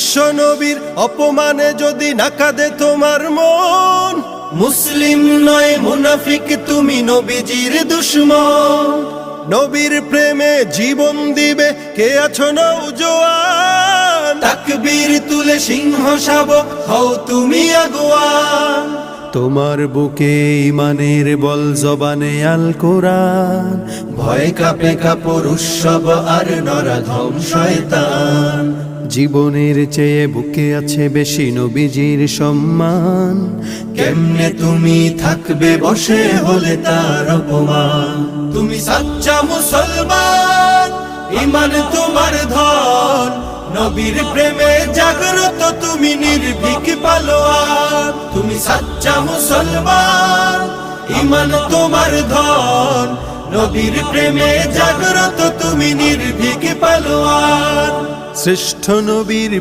বিশ্ব নবীর অপমানে যদি না কাঁদে তোমার মন, মুসলিম নয় মুনাফিক তুমি নবীজির দুশমন। নবীর প্রেমে জীবন দিবে কে আছো নওজোয়ান, তাকবীর তুলে সিংহ শাবক হও তুমি আগুয়ান। তোমার বুকে ইমানের বল জবানে আল কোরআন, ভয় কাঁপে কাপড় উৎসব আর নরাধম শয়তান। জীবনের চেয়ে বুকে আছে বেশি নবীজির সম্মান, কেমনে তুমি থাকবে বসে হলে তার অপমান। তুমি সাচ্চা মুসলমান, ইমান তোমার ধন, নবীর প্রেমে জাগ্রত তুমি নির্ভীক পালোয়ান। তুমি সাচ্চা মুসলমান, ইমান তোমার ধন, নবীর প্রেমে জাগ্রত তুমি নির্ভীক পালোয়ান। শ্রেষ্ঠ নবীর